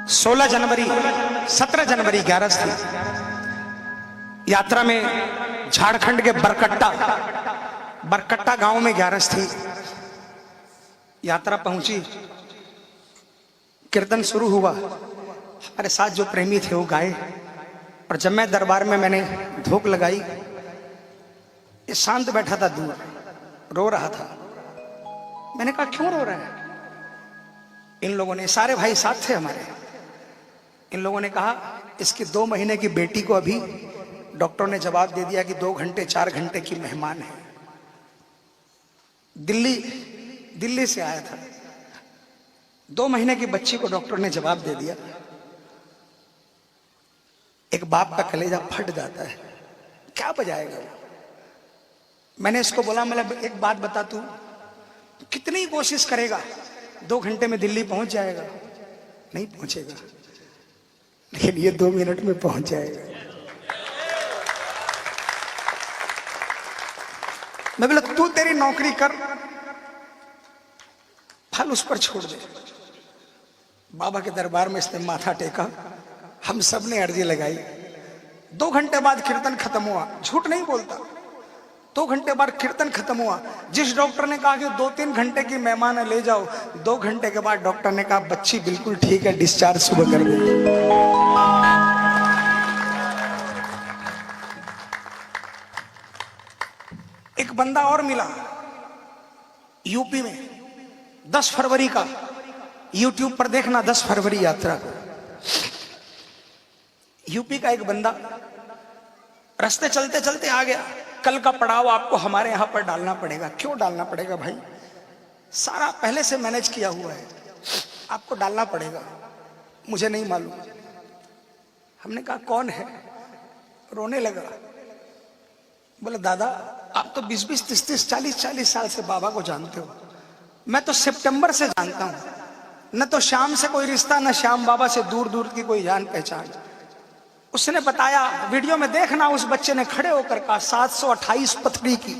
16 जनवरी 17 जनवरी 11 थी। यात्रा में झारखंड के बरकट्टा गांव में 11 थी। यात्रा पहुंची, कीर्तन शुरू हुआ, हमारे साथ जो प्रेमी थे वो गाए, और जब मैं दरबार में मैंने धूप लगाई, ये शांत बैठा था, दूर रो रहा था। मैंने कहा क्यों रो रहा है? इन लोगों ने, सारे भाई साथ थे हमारे, इन लोगों ने कहा इसकी 2 महीने की बेटी को अभी डॉक्टर ने जवाब दे दिया कि 2 घंटे 4 घंटे की मेहमान है। दिल्ली से आया था। 2 महीने की बच्ची को डॉक्टर ने जवाब दे दिया। एक बाप का कलेजा फट जाता है, क्या बजाएगा वो? मैंने इसको बोला, मतलब एक बात बता, तू कितनी कोशिश करेगा 2 घंटे में दिल्ली पहुंच जाएगा? नहीं पहुंचेगा, लेकिन ये 2 मिनट में पहुंच जाएगा। मैं बोला तू तेरी नौकरी कर, फल उस पर छोड़ दे। बाबा के दरबार में इसने माथा टेका, हम सब ने अर्जी लगाई। 2 घंटे बाद कीर्तन खत्म हुआ, झूठ नहीं बोलता। 2 घंटे बाद कीर्तन खत्म हुआ। जिस डॉक्टर ने कहा कि 2-3 घंटे की मेहमान है ले जाओ, 2 घंटे के बाद डॉक्टर ने कहा बच्ची बिल्कुल ठीक है, डिस्चार्ज सुबह कर दे। एक बंदा और मिला यूपी में, 10 फरवरी का, यूट्यूब पर देखना 10 फरवरी यात्रा को। यूपी का एक बंदा रास्ते चलते चलते आ गया, कल का पड़ाव आपको हमारे यहां पर डालना पड़ेगा। क्यों डालना पड़ेगा भाई? सारा पहले से मैनेज किया हुआ है, आपको डालना पड़ेगा। मुझे नहीं मालूम। हमने कहा कौन है? रोने लगा। बोले दादा आप तो 20-20, 30-30, 40-40 साल से बाबा को जानते हो, मैं तो सितंबर से जानता हूं। न तो श्याम से कोई रिश्ता, न श्याम बाबा से दूर दूर की कोई जान पहचान। उसने बताया, वीडियो में देखना, उस बच्चे ने खड़े होकर कहा 728 पथरी की,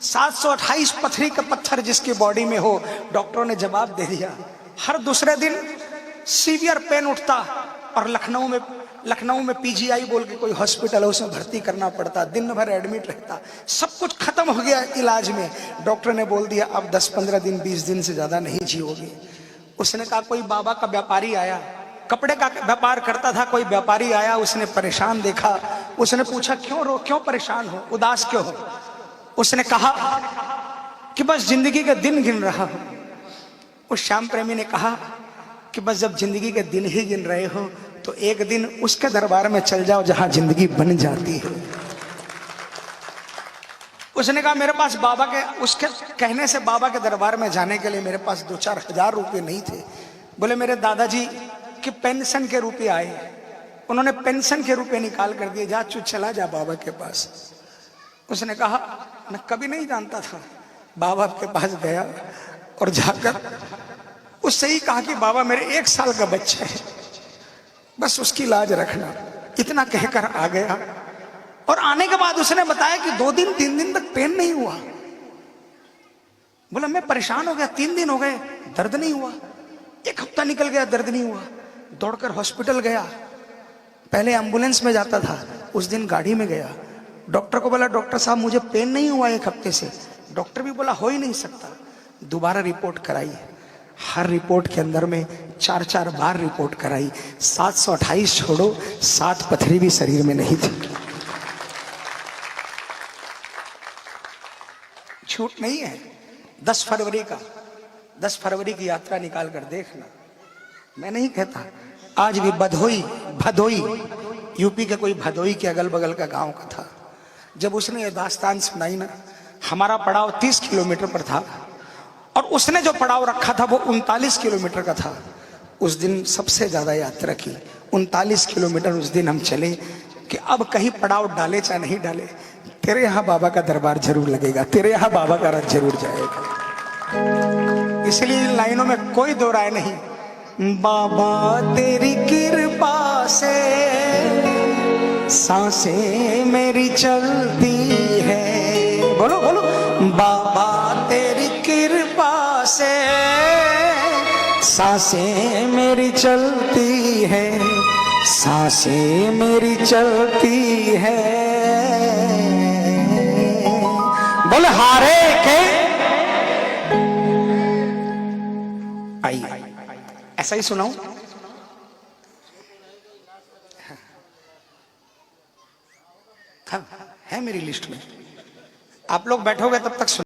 728 पथरी का पत्थर जिसकी बॉडी में हो, डॉक्टरों ने जवाब दे दिया। हर दूसरे दिन सीवियर पेन उठता, और लखनऊ में पीजीआई बोल के कोई हॉस्पिटल है, उसमें भर्ती करना पड़ता, दिन भर एडमिट रहता। सब कुछ खत्म हो गया इलाज में। डॉक्टर ने बोल दिया अब 10-15 दिन 20 दिन से ज्यादा नहीं जियोगे। उसने कहा कोई बाबा का व्यापारी आया, कपड़े का व्यापार करता था, कोई व्यापारी आया, उसने परेशान देखा, उसने पूछा क्यों परेशान हो, उदास क्यों हो? उसने कहा कि बस जिंदगी के दिन गिन रहा हूं। उस श्याम प्रेमी ने कहा कि बस जब जिंदगी के दिन ही गिन रहे हो तो एक दिन उसके दरबार में चल जाओ जहां जिंदगी बन जाती है। उसने कहा मेरे पास बाबा के, उसके कहने से बाबा के दरबार में जाने के लिए मेरे पास 2-4 हजार रुपए नहीं थे। बोले मेरे दादाजी कि पेंशन के रुपए आए, उन्होंने पेंशन के रुपए निकाल कर दिए, जा चला जा बाबा के पास। उसने कहा मैं कभी नहीं जानता था। बाबा के पास गया और जाकर उससे ही कहा कि बाबा मेरे 1 साल का बच्चा है, बस उसकी लाज रखना। इतना कहकर आ गया, और आने के बाद उसने बताया कि 2 दिन 3 दिन तक पेन नहीं हुआ। बोला मैं परेशान हो गया, 3 दिन हो गए दर्द नहीं हुआ, 1 हफ्ता निकल गया दर्द नहीं हुआ। दौड़कर हॉस्पिटल गया, पहले एम्बुलेंस में जाता था, उस दिन गाड़ी में गया। डॉक्टर को बोला डॉक्टर साहब मुझे पेन नहीं हुआ 1 हफ्ते से। डॉक्टर भी बोला हो ही नहीं सकता। दोबारा रिपोर्ट कराई, हर रिपोर्ट के अंदर में 4-4 बार रिपोर्ट कराई। 728 छोड़ो, 7 पथरी भी शरीर में नहीं थी। झूठ नहीं है। 10 फरवरी का, 10 फरवरी की यात्रा निकाल कर देखना। मैं नहीं कहता, आज भी भदोई यूपी के कोई भदोई के अगल बगल का गांव का था। जब उसने ये दास्तान सुनाई ना, हमारा पड़ाव 30 किलोमीटर पर था, और उसने जो पड़ाव रखा था वो 39 किलोमीटर का था। उस दिन सबसे ज्यादा यात्रा की, 39 किलोमीटर उस दिन हम चले कि अब कहीं पड़ाव डाले चाहे नहीं डाले, तेरे यहाँ बाबा का दरबार जरूर लगेगा, तेरे यहाँ बाबा का रथ जरूर जाएगा। इसलिए इन लाइनों में कोई दो राय नहीं। बाबा तेरी कृपा से सांसें मेरी चलती है, बोलो बोलो। बाबा तेरी कृपा से सांसें मेरी चलती है, सांसें मेरी चलती है। बोले हारे के आई, ऐसा ही सुनाऊं? है मेरी लिस्ट में, आप लोग बैठोगे तब तक सुन